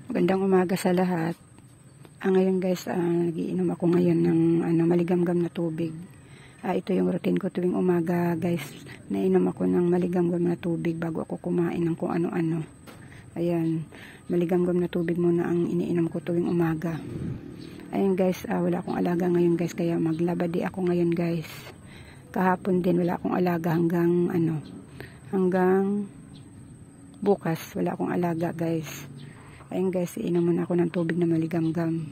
Magandang umaga sa lahat. Ngayon guys, nagiinom ako ngayon ng maligamgam na tubig. Ito yung routine ko tuwing umaga guys. Nainom ako ng maligamgam na tubig bago ako kumain ng kung ano-ano. Ayan, maligamgam na tubig muna ang iniinom ko tuwing umaga. Ayan guys, wala akong alaga ngayon guys, kaya maglabadi ako ngayon guys. Kahapon din wala akong alaga hanggang bukas wala akong alaga guys. Ayun guys, iinom muna ako ng tubig na maligamgam.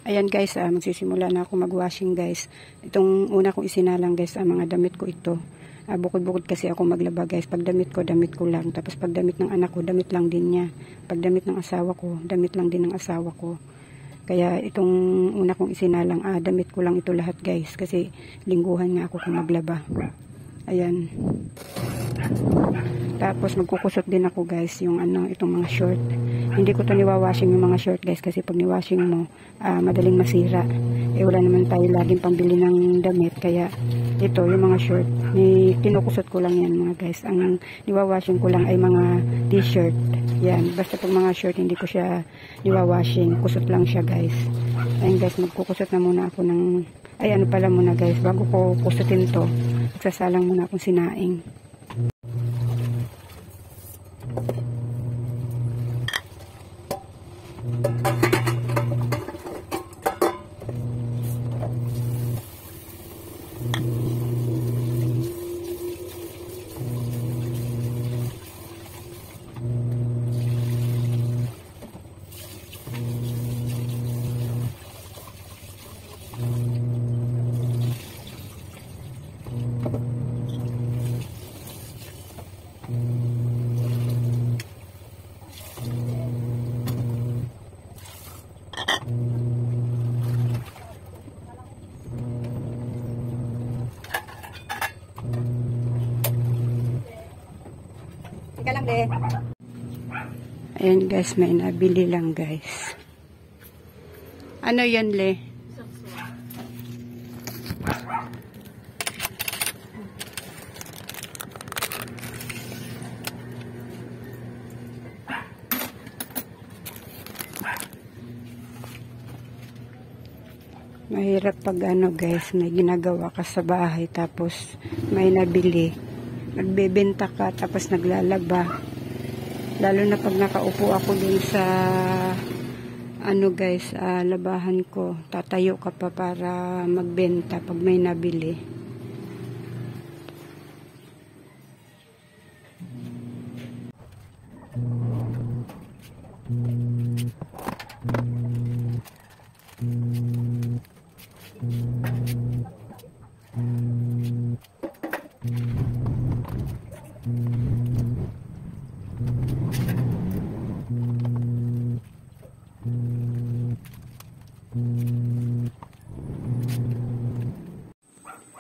Ayan guys, magsisimula na ako mag-washing guys. Itong una kong isinalang guys, mga damit ko ito. Bukod-bukod kasi ako maglaba guys. Pag damit ko lang. Tapos pag damit ng anak ko, damit lang din niya. Pag damit ng asawa ko, damit lang din ng asawa ko. Kaya itong una kong isinalang, damit ko lang ito lahat guys. Kasi lingguhan nga ako kung maglaba. Ayan. Tapos magkukusot din ako guys yung itong mga short. Hindi ko to niwawashing yung mga short guys kasi pag niwashing mo, madaling masira. Wala naman tayo laging pambili ng damit, kaya ito yung mga short, kinukusot ko lang yan mga guys. Ang niwawashing ko lang ay mga t-shirt. Yan, basta pag mga short hindi ko siya niwawashing, kusot lang siya guys. Ayun guys, magkukusot na muna ako ng pala muna guys, bago ko kusutin to, magsasalang muna akong sinaing. Teka lang de. Ayan guys, may nabili lang guys. Ano yan le? Mahirap pag guys, may ginagawa ka sa bahay tapos may nabili. Nagbebenta ka tapos naglalaba. Lalo na pag nakaupo ako dun sa guys, labahan ko. Tatayo ka pa para magbenta pag may nabili.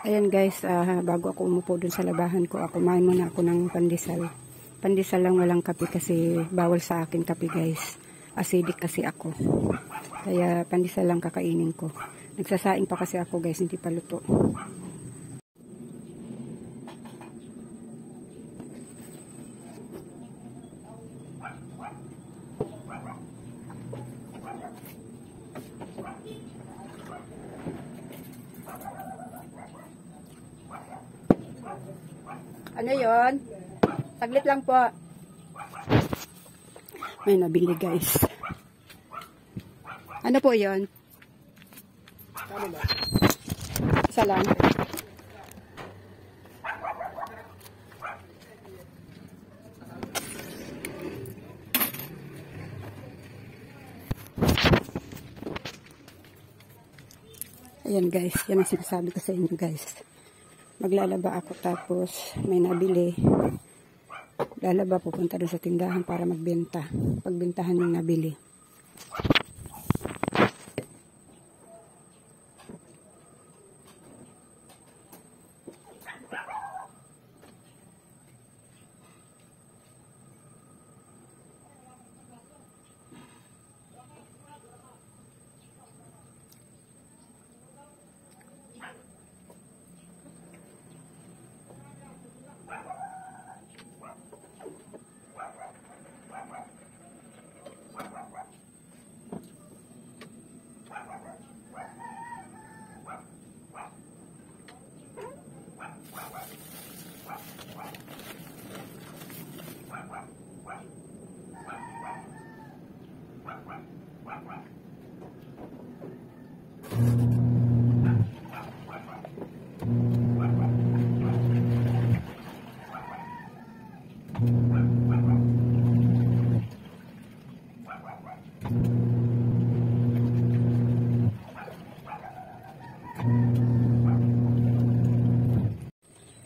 Ayan guys, bago ako umupo dun sa labahan ko, kumain muna ako ng pandesal. Pandesal lang, walang kape kasi bawal sa akin kape guys. Acidic kasi ako. Kaya pandesal lang kakainin ko. Nagsasaing pa kasi ako guys, hindi pa luto. Ano yon? Saglit lang po. May nabili guys. Ano po yon? Isa lang. Ayan guys, yan ang sinasabi ko sa inyo guys. Maglalaba ako tapos may nabili. lalaba, pupunta doon sa tindahan para magbenta. Pagbentahan yung nabili.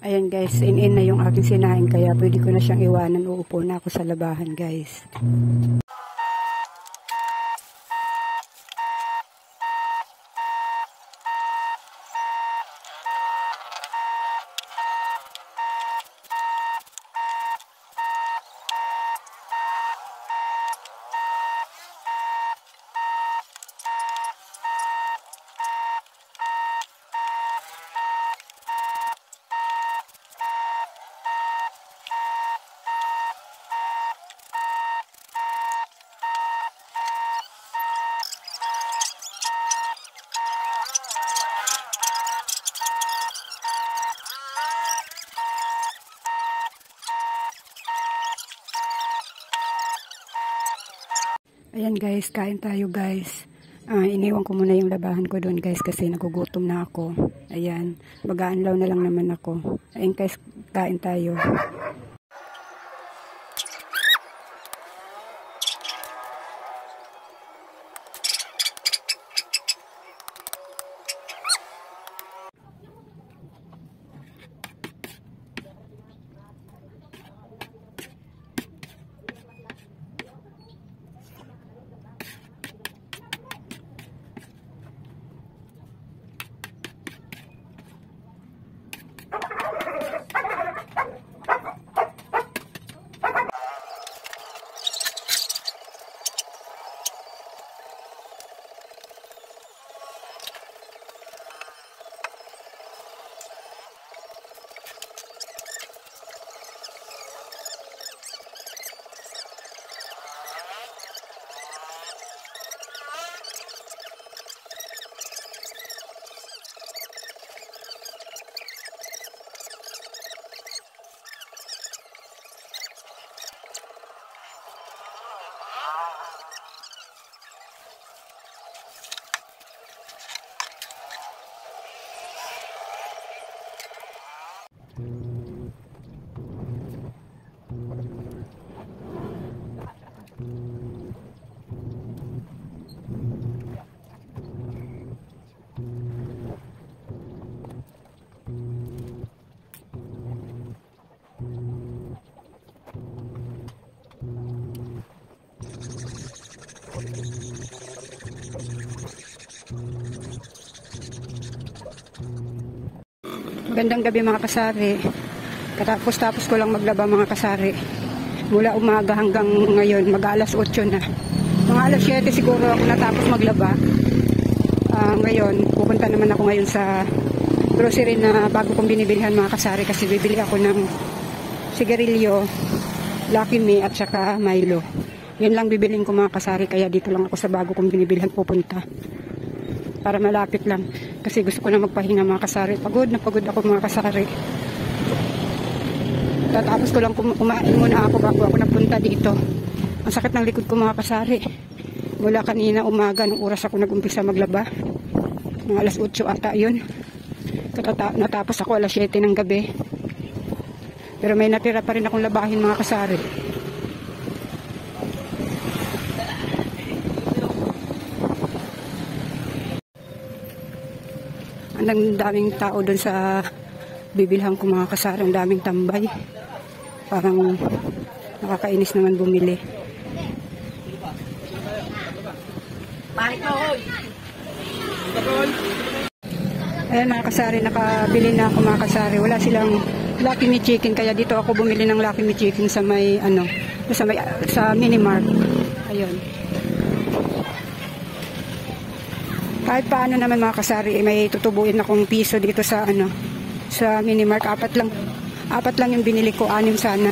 Ayan guys, in na yung aking sinaing kaya pwede ko na siyang iwanan. Uupo na ako sa labahan guys. Ayan guys, kain tayo guys. Iniwan ko muna yung labahan ko doon guys kasi nagugutom na ako. Ayan, mag-aanlaw na lang naman ako. Ayan guys, kain tayo. Magandang gabi mga kasari. Katapos ko lang maglaba mga kasari. Mula umaga hanggang ngayon, mag-alas 8 na. Mga alas 7 siguro ako natapos maglaba. Ngayon, pupunta naman ako ngayon sa grocery na bago kong binibilhan mga kasari kasi bibili ako ng sigarilyo, Lucky Me at saka Milo. Yan lang bibilin ko mga kasari kaya dito lang ako sa bago kong binibilhan pupunta. Para malapit lang. Kasi gusto ko na magpahinga mga kasari. Pagod na pagod ako mga kasari. Tatapos ko lang kumain muna ako bago ako napunta dito. Ang sakit ng likod ko mga kasari. Mula kanina umaga nung oras ako nag-umpisa maglaba. Mga alas 8 ata yun. Natapos ako alas 7 ng gabi. Pero may natira pa rin akong labahin mga kasari. Ang daming tao doon sa bibilhan ko mga kasari, ang daming tambay. Parang Nakakainis naman bumili. Ayan mga kasari, nakabili na ako mga kasari. Wala silang Lucky Me Chicken, kaya dito ako bumili ng Lucky Me Chicken sa may sa Minimart. Ayun. Kahit paano naman mga kasari, may tutubuin akong piso dito sa sa Minimart. Apat lang yung binili ko, 6 sana.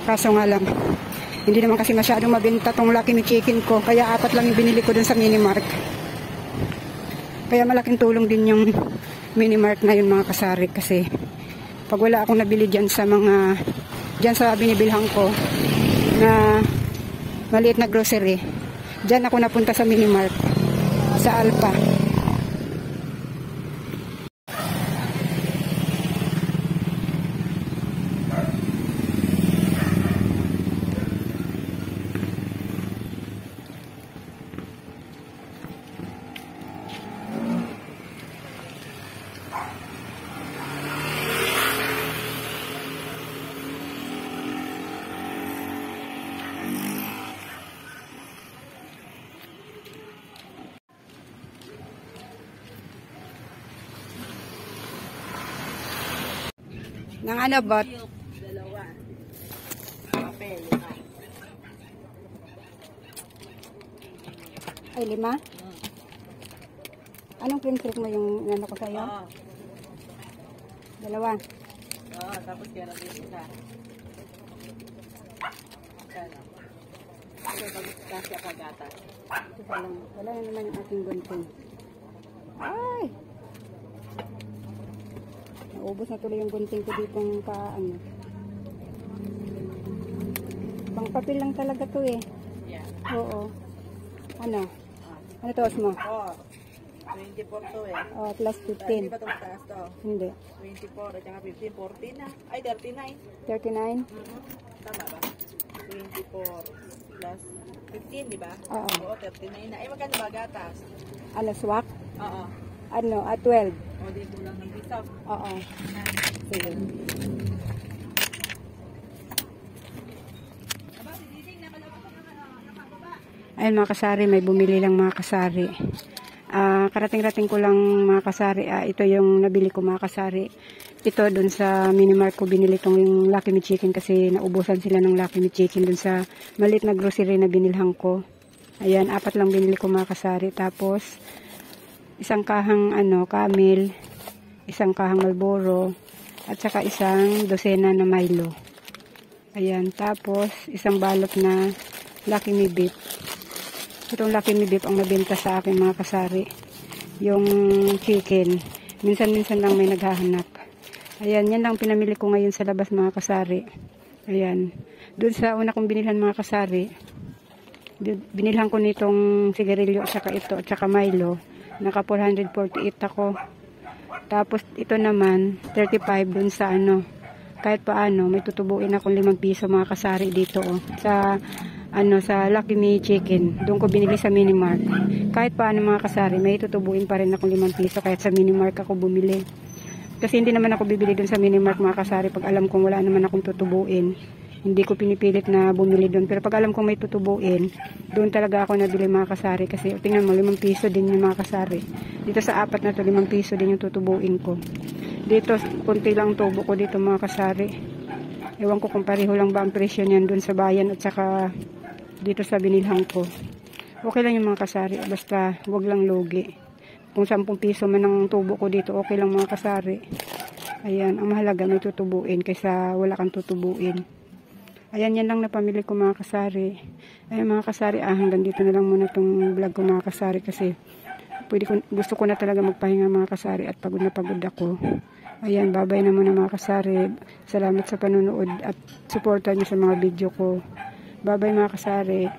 Kaso nga lang, hindi naman kasi masyadong mabenta tong Lucky Me Chicken ko, kaya 4 lang yung binili ko dun sa Minimart. Kaya malaking tulong din yung Minimart na yun mga kasari, kasi pag wala akong nabili dyan sa binibilhan ko na maliit na grocery, dyan ako napunta sa Minimart, sa Alpha. Nang ano bot? Dalawa. Papel, 5. Ay, 5? Anong print mo yung ano ko sa'yo? Oo. 2. Oo, tapos kaya natin isa. Kano? Ito, kasi kagata. Ito lang. Wala na naman yung ating gunting. Ay! Naubos na tuloy yung gunting ko ditong pang papel lang talaga to eh. Yeah. Oo. Ano? Ano to mo? Oo. 24 to eh. Oh, plus Hindi 15. ba ito mataas to? Hindi. 24 at saka 15, 14 na. Ay, 39. 39? Tama ba? 24 plus 15, di ba? Oo. Oo, 39 na. Ay, magkano ba gatas? Ano, swak? Oo. Ano, 12. O, di ko lang ng piso. Oo. Sige. Ayun mga kasari, may bumili lang mga kasari. Karating-rating ko lang mga kasari. Ito yung nabili ko mga kasari. Ito dun sa Minimart ko binili tong yung Lucky Me Chicken kasi naubusan sila ng Lucky Me Chicken dun sa maliit na grocery na binilhan ko. Ayan, 4 lang binili ko mga kasari. Tapos, isang kahang Camel, isang kahang Marlboro, at saka isang dosena na Milo. Ayan, tapos isang balot na Lucky Me Beef. Itong Lucky Me Beef ang nabenta sa akin mga kasari. Yung chicken, minsan-minsan lang may naghahanap. Ayan, yan lang pinamili ko ngayon sa labas mga kasari. Ayan, doon sa una kong binilhan mga kasari, binilhan ko nitong sigarilyo at saka ito at saka Milo. Naka 448 ako. Tapos ito naman 35 dun sa kahit paano may tutubuin akong 5 piso mga kasari dito sa sa Lucky Me Chicken. Doon ko binili sa Minimart. Kahit paano mga kasari, may tutubuin pa rin akong 5 piso kahit sa Minimart ako bumili. Kasi hindi naman ako bibili dun sa Minimart mga kasari pag alam kong wala naman akong tutubuin. Hindi ko pinipilit na bumili doon. Pero pag alam kong may tutubuin, doon talaga ako nabili mga kasari. Kasi tingnan mo, 5 piso din yung mga kasari. Dito sa 4 na to, 5 piso din yung tutubuin ko. Dito, kunti lang tubo ko dito mga kasari. Ewan ko kung pareho lang ba ang presyo niyan doon sa bayan at saka dito sa binilhan ko. Okay lang yung mga kasari. Basta wag lang lugi. Kung 10 piso man ang tubo ko dito, okay lang mga kasari. Ayan, ang mahalaga may tutubuin kaysa wala kang tutubuin. Ayan, yan lang na pamili ko mga kasari. Ayan mga kasari, hanggang dito na lang muna itong vlog ko mga kasari kasi gusto ko na talaga magpahinga mga kasari at pagod na pagod ako. Ayan, babay na muna mga kasari. Salamat sa panonood at suporta niyo sa mga video ko. Babay mga kasari.